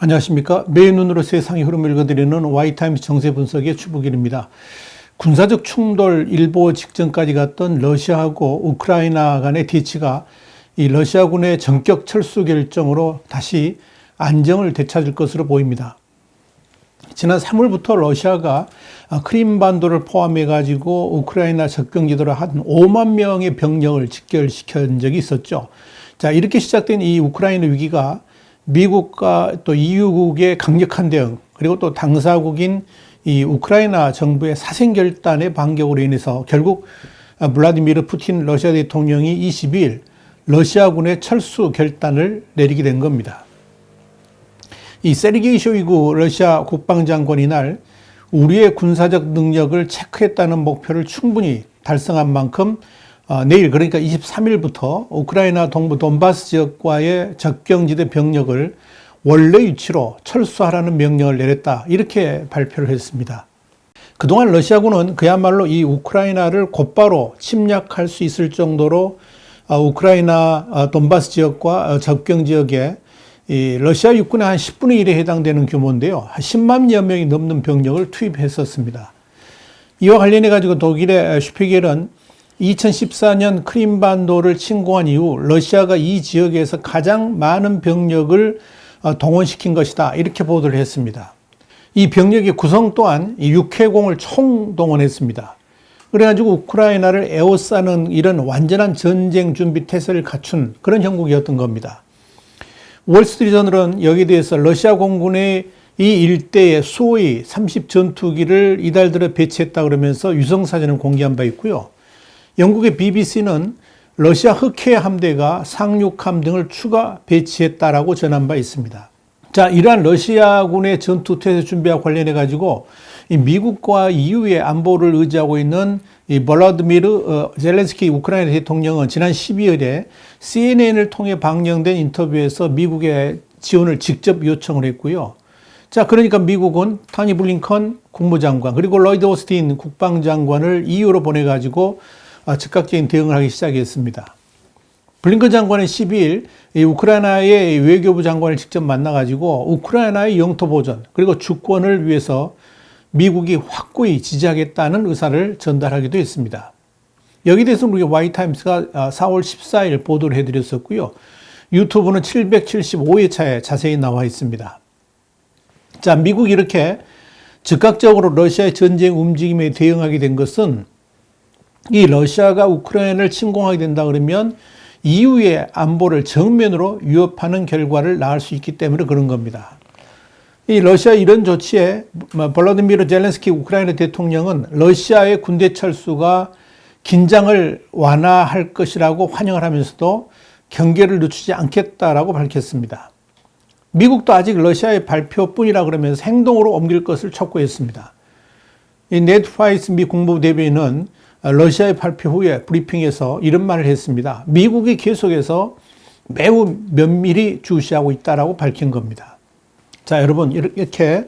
안녕하십니까. 매일 눈으로 세상의 흐름을 읽어드리는 와이타임스 정세 분석의 추부길입니다. 군사적 충돌 일보 직전까지 갔던 러시아하고 우크라이나 간의 대치가 이 러시아군의 전격 철수 결정으로 다시 안정을 되찾을 것으로 보입니다. 지난 3월부터 러시아가 크림반도를 포함해 가지고 우크라이나 접경지도로 한 5만 명의 병력을 직결시킨 적이 있었죠. 자, 이렇게 시작된 이 우크라이나 위기가 미국과 또 EU국의 강력한 대응, 그리고 또 당사국인 이 우크라이나 정부의 사생결단의 반격으로 인해서 결국 블라디미르 푸틴 러시아 대통령이 22일 러시아군의 철수 결단을 내리게 된 겁니다. 이 세르게이 쇼이구 러시아 국방장관이 날 우리의 군사적 능력을 체크했다는 목표를 충분히 달성한 만큼 내일 그러니까 23일부터 우크라이나 동부 돈바스 지역과의 접경지대 병력을 원래 위치로 철수하라는 명령을 내렸다. 이렇게 발표를 했습니다. 그동안 러시아군은 그야말로 이 우크라이나를 곧바로 침략할 수 있을 정도로 우크라이나 돈바스 지역과 접경 지역에 이 러시아 육군의 한 10분의 1에 해당되는 규모인데요. 한 10만여 명이 넘는 병력을 투입했었습니다. 이와 관련해 가지고 독일의 슈피겔은 2014년 크림반도를 침공한 이후 러시아가 이 지역에서 가장 많은 병력을 동원시킨 것이다. 이렇게 보도를 했습니다. 이 병력의 구성 또한 육해공을 총동원했습니다. 그래가지고 우크라이나를 에워싸는 이런 완전한 전쟁 준비 태세를 갖춘 그런 형국이었던 겁니다. 월스트리트저널은 여기에 대해서 러시아 공군의 이 일대에 수호의 30 전투기를 이달 들어 배치했다 그러면서 위성사진을 공개한 바 있고요. 영국의 BBC는 러시아 흑해 함대가 상륙함 등을 추가 배치했다라고 전한 바 있습니다. 자, 이러한 러시아군의 전투 태세 준비와 관련해 가지고 이 미국과 EU의 안보를 의지하고 있는 이 볼라디미르 젤렌스키 우크라이나 대통령은 지난 12월에 CNN을 통해 방영된 인터뷰에서 미국의 지원을 직접 요청을 했고요. 자, 그러니까 미국은 토니 블링컨 국무장관 그리고 로이드 오스틴 국방장관을 EU로 보내가지고 즉각적인 대응을 하기 시작했습니다. 블링컨 장관은 12일 우크라이나의 외교부 장관을 직접 만나가지고 우크라이나의 영토 보전 그리고 주권을 위해서 미국이 확고히 지지하겠다는 의사를 전달하기도 했습니다. 여기에 대해서는 우리 와이타임스가 4월 14일 보도를 해드렸었고요. 유튜브는 775회차에 자세히 나와 있습니다. 자, 미국이 이렇게 즉각적으로 러시아의 전쟁 움직임에 대응하게 된 것은 이 러시아가 우크라이나를 침공하게 된다 그러면 EU의 안보를 정면으로 위협하는 결과를 낳을 수 있기 때문에 그런 겁니다. 이 러시아 이런 조치에 볼라디미르 젤렌스키 우크라이나 대통령은 러시아의 군대 철수가 긴장을 완화할 것이라고 환영을 하면서도 경계를 늦추지 않겠다라고 밝혔습니다. 미국도 아직 러시아의 발표뿐이라 그러면서 행동으로 옮길 것을 촉구했습니다. 이 네드 프라이스 미 국무부 대변인은 러시아의 발표 후에 브리핑에서 이런 말을 했습니다. 미국이 계속해서 매우 면밀히 주시하고 있다라고 밝힌 겁니다. 자, 여러분, 이렇게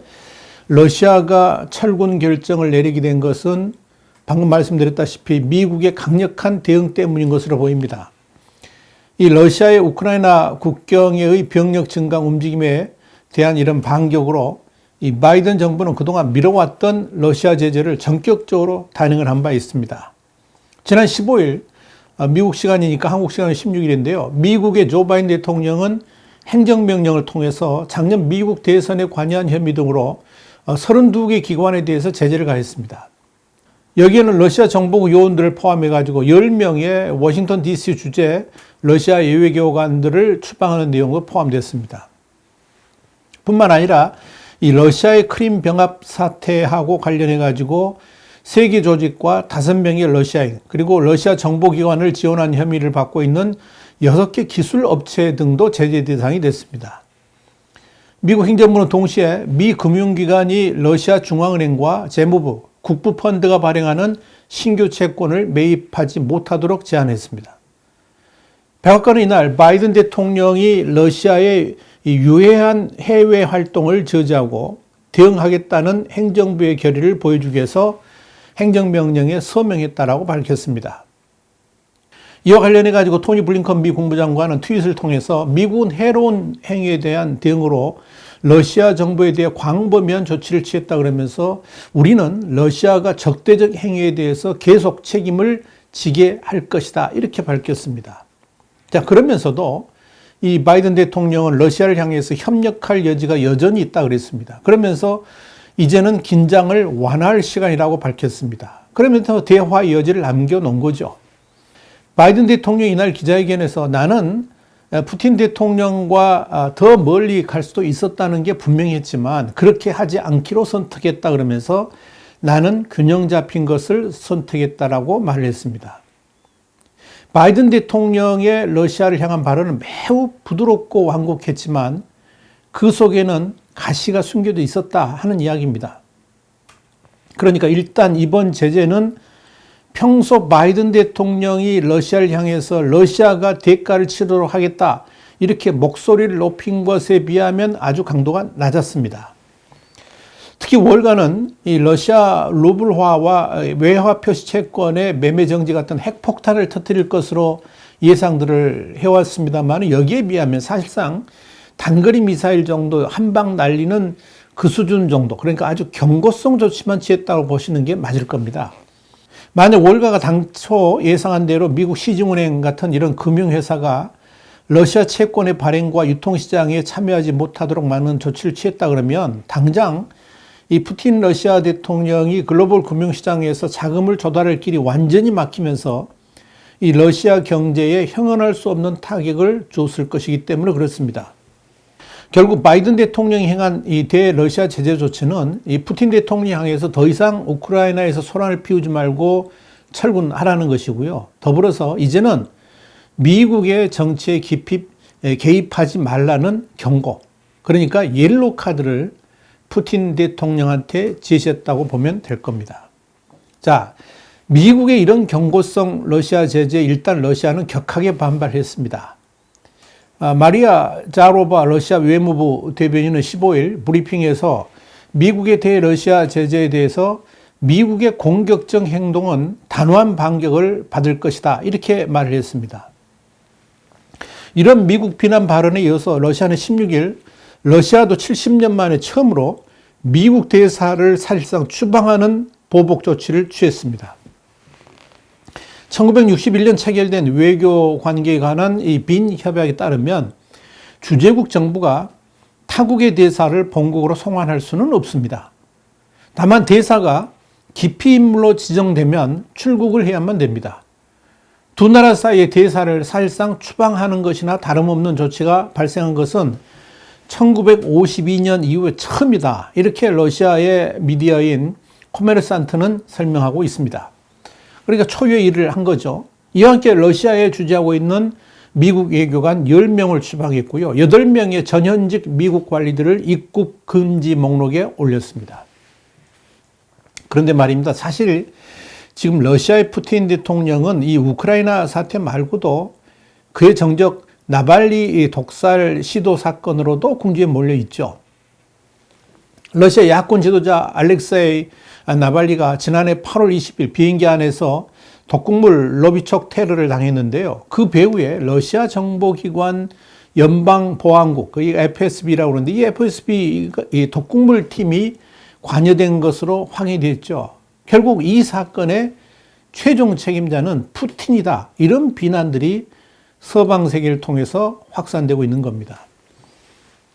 러시아가 철군 결정을 내리게 된 것은 방금 말씀드렸다시피 미국의 강력한 대응 때문인 것으로 보입니다. 이 러시아의 우크라이나 국경의 병력 증강 움직임에 대한 이런 반격으로 이 바이든 정부는 그동안 미뤄왔던 러시아 제재를 전격적으로 단행을 한 바 있습니다. 지난 15일 미국 시간이니까 한국 시간은 16일인데요. 미국의 조 바이든 대통령은 행정명령을 통해서 작년 미국 대선에 관여한 혐의 등으로 32개 기관에 대해서 제재를 가했습니다. 여기에는 러시아 정보국 요원들을 포함해 가지고 10명의 워싱턴 DC 주재 러시아 예외교관들을 추방하는 내용도 포함됐습니다. 뿐만 아니라 이 러시아의 크림 병합 사태하고 관련해 가지고 세계 조직과 5명의 러시아인 그리고 러시아 정보기관을 지원한 혐의를 받고 있는 6개 기술 업체 등도 제재 대상이 됐습니다. 미국 행정부는 동시에 미 금융기관이 러시아 중앙은행과 재무부, 국부펀드가 발행하는 신규 채권을 매입하지 못하도록 제한했습니다. 백악관은 이날 바이든 대통령이 러시아의 유해한 해외 활동을 저지하고 대응하겠다는 행정부의 결의를 보여주기 위해서 행정명령에 서명했다라고 밝혔습니다. 이와 관련해 가지고 토니 블링컨 미 국무장관은 트윗을 통해서 미국은 해로운 행위에 대한 대응으로 러시아 정부에 대해 광범위한 조치를 취했다 그러면서 우리는 러시아가 적대적 행위에 대해서 계속 책임을 지게 할 것이다. 이렇게 밝혔습니다. 자, 그러면서도 이 바이든 대통령은 러시아를 향해서 협력할 여지가 여전히 있다 그랬습니다. 그러면서 이제는 긴장을 완화할 시간이라고 밝혔습니다. 그러면서 대화 여지를 남겨놓은 거죠. 바이든 대통령이 이날 기자회견에서 나는 푸틴 대통령과 더 멀리 갈 수도 있었다는 게 분명히 했지만 그렇게 하지 않기로 선택했다 그러면서 나는 균형 잡힌 것을 선택했다라고 말을 했습니다. 바이든 대통령의 러시아를 향한 발언은 매우 부드럽고 완곡했지만 그 속에는 가시가 숨겨져 있었다 하는 이야기입니다. 그러니까 일단 이번 제재는 평소 바이든 대통령이 러시아를 향해서 러시아가 대가를 치르도록 하겠다 이렇게 목소리를 높인 것에 비하면 아주 강도가 낮았습니다. 특히 월가는 이 러시아 루블화와 외화 표시 채권의 매매 정지 같은 핵폭탄을 터뜨릴 것으로 예상들을 해왔습니다만 여기에 비하면 사실상 단거리 미사일 정도 한 방 날리는 그 수준 정도, 그러니까 아주 경고성 조치만 취했다고 보시는 게 맞을 겁니다. 만약 월가가 당초 예상한 대로 미국 시중은행 같은 이런 금융회사가 러시아 채권의 발행과 유통시장에 참여하지 못하도록 막는 조치를 취했다 그러면 당장 이 푸틴 러시아 대통령이 글로벌 금융시장에서 자금을 조달할 길이 완전히 막히면서 이 러시아 경제에 형언할 수 없는 타격을 줬을 것이기 때문에 그렇습니다. 결국 바이든 대통령이 행한 이 대러시아 제재 조치는 이 푸틴 대통령이 향해서 더 이상 우크라이나에서 소란을 피우지 말고 철군하라는 것이고요. 더불어서 이제는 미국의 정치에 깊이 개입하지 말라는 경고. 그러니까 옐로 카드를 푸틴 대통령한테 제시했다고 보면 될 겁니다. 자, 미국의 이런 경고성 러시아 제재에 일단 러시아는 격하게 반발했습니다. 마리아 자로바 러시아 외무부 대변인은 15일 브리핑에서 미국의 대러시아 제재에 대해서 미국의 공격적 행동은 단호한 반격을 받을 것이다 이렇게 말을 했습니다. 이런 미국 비난 발언에 이어서 러시아는 16일 러시아도 70년 만에 처음으로 미국 대사를 사실상 추방하는 보복 조치를 취했습니다. 1961년 체결된 외교 관계에 관한 이 빈 협약에 따르면 주재국 정부가 타국의 대사를 본국으로 송환할 수는 없습니다. 다만 대사가 기피 인물로 지정되면 출국을 해야만 됩니다. 두 나라 사이의 대사를 사실상 추방하는 것이나 다름없는 조치가 발생한 것은 1952년 이후에 처음이다. 이렇게 러시아의 미디어인 코메르산트는 설명하고 있습니다. 그러니까 초유의 일을 한 거죠. 이와 함께 러시아에 주재하고 있는 미국 외교관 10명을 추방했고요. 8명의 전현직 미국 관리들을 입국 금지 목록에 올렸습니다. 그런데 말입니다. 사실 지금 러시아의 푸틴 대통령은 이 우크라이나 사태 말고도 그의 정적 나발리 독살 시도 사건으로도 궁지에 몰려 있죠. 러시아 야권 지도자 알렉세이 나발리가 지난해 8월 20일 비행기 안에서 독극물 노비촉 테러를 당했는데요. 그 배후에 러시아 정보기관 연방보안국, 이 FSB라고 그러는데 이 FSB 이 독극물 팀이 관여된 것으로 확인됐죠. 결국 이 사건의 최종 책임자는 푸틴이다. 이런 비난들이 서방 세계를 통해서 확산되고 있는 겁니다.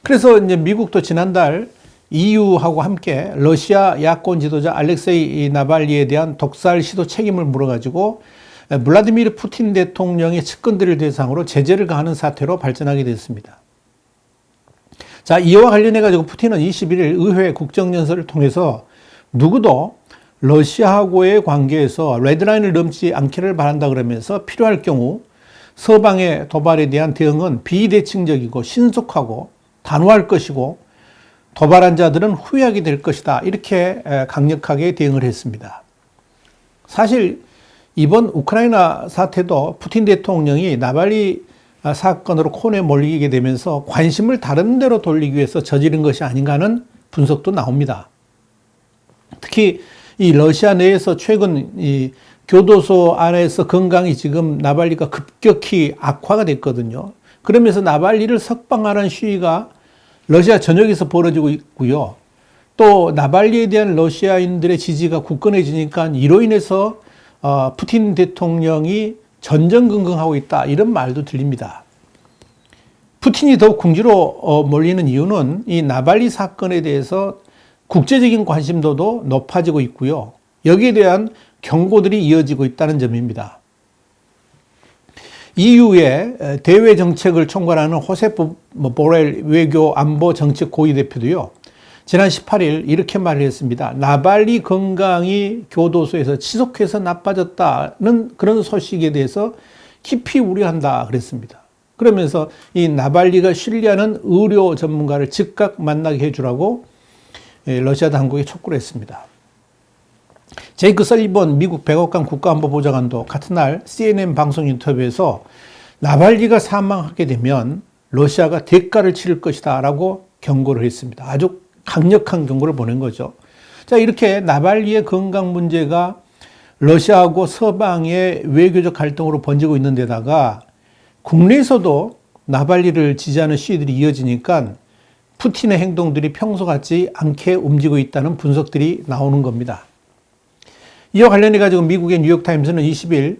그래서 이제 미국도 지난달 EU하고 함께 러시아 야권 지도자 알렉세이 나발리에 대한 독살 시도 책임을 물어가지고 블라디미르 푸틴 대통령의 측근들을 대상으로 제재를 가하는 사태로 발전하게 됐습니다. 자, 이와 관련해가지고 푸틴은 21일 의회 국정연설을 통해서 누구도 러시아하고의 관계에서 레드라인을 넘지 않기를 바란다 그러면서 필요할 경우 서방의 도발에 대한 대응은 비대칭적이고 신속하고 단호할 것이고 도발한 자들은 후회하게 될 것이다. 이렇게 강력하게 대응을 했습니다. 사실 이번 우크라이나 사태도 푸틴 대통령이 나발리 사건으로 코너에 몰리게 되면서 관심을 다른 데로 돌리기 위해서 저지른 것이 아닌가 하는 분석도 나옵니다. 특히 이 러시아 내에서 최근 이 교도소 안에서 건강이 지금 나발리가 급격히 악화가 됐거든요. 그러면서 나발리를 석방하라는 시위가 러시아 전역에서 벌어지고 있고요. 또 나발리에 대한 러시아인들의 지지가 굳건해지니까 이로 인해서 푸틴 대통령이 전전긍긍하고 있다, 이런 말도 들립니다. 푸틴이 더욱 궁지로 몰리는 이유는 이 나발리 사건에 대해서 국제적인 관심도도 높아지고 있고요. 여기에 대한 경고들이 이어지고 있다는 점입니다. EU의 대외 정책을 총괄하는 호세프 보렐 외교 안보 정책 고위 대표도요, 지난 18일 이렇게 말을 했습니다. 나발리 건강이 교도소에서 지속해서 나빠졌다는 그런 소식에 대해서 깊이 우려한다 그랬습니다. 그러면서 이 나발리가 신뢰하는 의료 전문가를 즉각 만나게 해주라고 러시아 당국에 촉구를 했습니다. 제이크 설리번 미국 백악관 국가안보보좌관도 같은 날 CNN 방송 인터뷰에서 나발리가 사망하게 되면 러시아가 대가를 치를 것이다 라고 경고를 했습니다. 아주 강력한 경고를 보낸 거죠. 자, 이렇게 나발리의 건강 문제가 러시아하고 서방의 외교적 갈등으로 번지고 있는 데다가 국내에서도 나발리를 지지하는 시위들이 이어지니까 푸틴의 행동들이 평소 같지 않게 움직이고 있다는 분석들이 나오는 겁니다. 이와 관련해 가지고 미국의 뉴욕타임스는 20일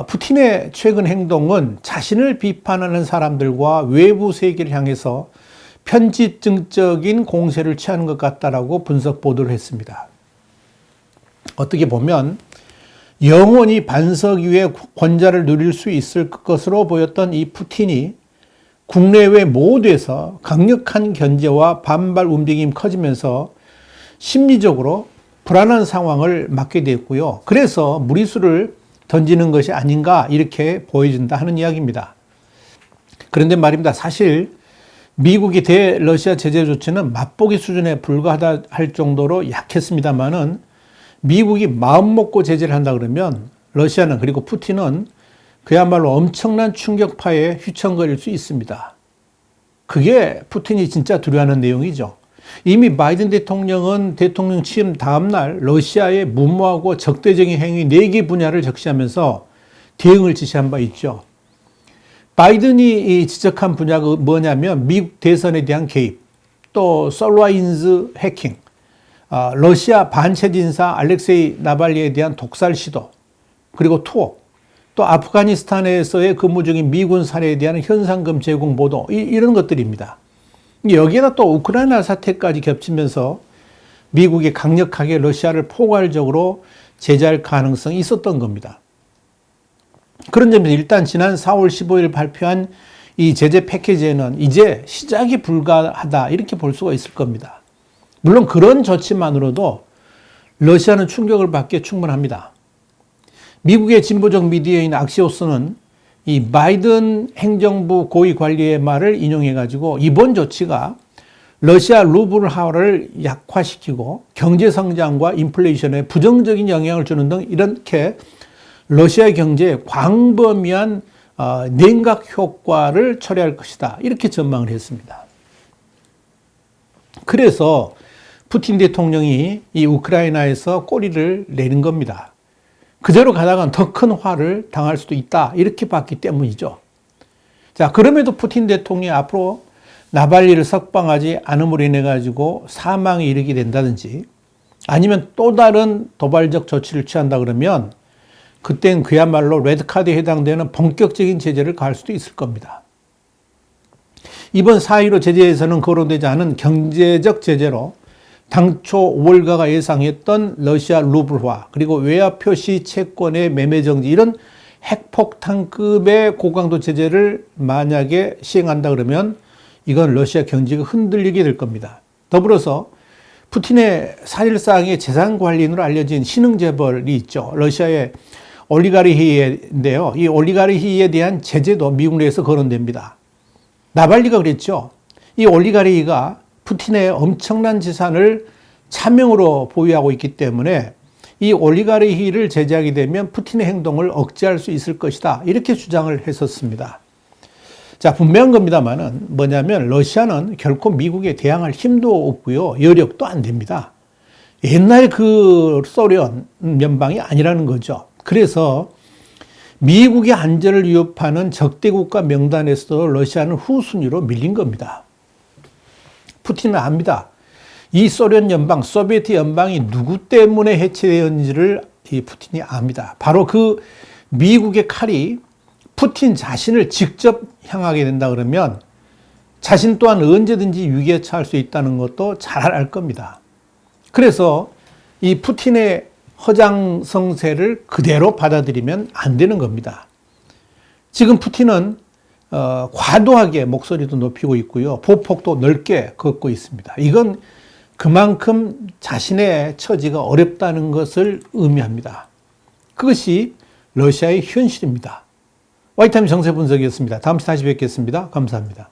푸틴의 최근 행동은 자신을 비판하는 사람들과 외부 세계를 향해서 편집증적인 공세를 취하는 것 같다라고 분석 보도를 했습니다. 어떻게 보면 영원히 반석 위에 권좌를 누릴 수 있을 것으로 보였던 이 푸틴이 국내외 모두에서 강력한 견제와 반발 움직임이 커지면서 심리적으로 불안한 상황을 맞게 됐고요. 그래서 무리수를 던지는 것이 아닌가 이렇게 보여진다 하는 이야기입니다. 그런데 말입니다. 사실 미국이 대러시아 제재 조치는 맛보기 수준에 불과하다 할 정도로 약했습니다만은 미국이 마음먹고 제재를 한다 그러면 러시아는, 그리고 푸틴은 그야말로 엄청난 충격파에 휘청거릴 수 있습니다. 그게 푸틴이 진짜 두려워하는 내용이죠. 이미 바이든 대통령은 대통령 취임 다음 날 러시아의 무모하고 적대적인 행위 4개 분야를 적시하면서 대응을 지시한 바 있죠. 바이든이 지적한 분야가 뭐냐면 미국 대선에 대한 개입, 또 솔라인즈 해킹, 러시아 반체제 인사 알렉세이 나발리에 대한 독살 시도, 그리고 투옥, 또 아프가니스탄에서의 근무 중인 미군 사례에 대한 현상금 제공 보도, 이런 것들입니다. 여기에다 또 우크라이나 사태까지 겹치면서 미국이 강력하게 러시아를 포괄적으로 제재할 가능성이 있었던 겁니다. 그런 점에서 일단 지난 4월 15일 발표한 이 제재 패키지에는 이제 시작이 불가하다 이렇게 볼 수가 있을 겁니다. 물론 그런 조치만으로도 러시아는 충격을 받기에 충분합니다. 미국의 진보적 미디어인 악시오스는 이 바이든 행정부 고위 관리의 말을 인용해가지고 이번 조치가 러시아 루블화를 약화시키고 경제 성장과 인플레이션에 부정적인 영향을 주는 등 이렇게 러시아의 경제에 광범위한 냉각 효과를 초래할 것이다. 이렇게 전망을 했습니다. 그래서 푸틴 대통령이 이 우크라이나에서 꼬리를 내린 겁니다. 그대로 가다간 더 큰 화를 당할 수도 있다. 이렇게 봤기 때문이죠. 자, 그럼에도 푸틴 대통령이 앞으로 나발리를 석방하지 않음으로 인해 가지고 사망에 이르게 된다든지 아니면 또 다른 도발적 조치를 취한다 그러면 그땐 그야말로 레드카드에 해당되는 본격적인 제재를 가할 수도 있을 겁니다. 이번 4.15 제재에서는 거론되지 않은 경제적 제재로 당초 5월가가 예상했던 러시아 루블화, 그리고 외화 표시 채권의 매매 정지, 이런 핵폭탄급의 고강도 제재를 만약에 시행한다 그러면 이건 러시아 경제가 흔들리게 될 겁니다. 더불어서 푸틴의 사실상의 재산 관리인으로 알려진 신흥 재벌이 있죠. 러시아의 올리가르히인데요. 이 올리가르히에 대한 제재도 미국 내에서 거론됩니다. 나발리가 그랬죠. 이 올리가르히가 푸틴의 엄청난 재산을 차명으로 보유하고 있기 때문에 이 올리가르히를 제재하게 되면 푸틴의 행동을 억제할 수 있을 것이다. 이렇게 주장을 했었습니다. 자, 분명한 겁니다만은 뭐냐면 러시아는 결코 미국에 대항할 힘도 없고요. 여력도 안 됩니다. 옛날 그 소련 연방이 아니라는 거죠. 그래서 미국의 안전을 위협하는 적대국가 명단에서 러시아는 후순위로 밀린 겁니다. 푸틴은 압니다. 이 소련 연방, 소비에트 연방이 누구 때문에 해체되었는지를 이 푸틴이 압니다. 바로 그 미국의 칼이 푸틴 자신을 직접 향하게 된다 그러면 자신 또한 언제든지 위기에 처할 수 있다는 것도 잘 알 겁니다. 그래서 이 푸틴의 허장성세를 그대로 받아들이면 안 되는 겁니다. 지금 푸틴은 과도하게 목소리도 높이고 있고요. 보폭도 넓게 걷고 있습니다. 이건 그만큼 자신의 처지가 어렵다는 것을 의미합니다. 그것이 러시아의 현실입니다. 와이타임 정세 분석이었습니다. 다음 시간에 다시 뵙겠습니다. 감사합니다.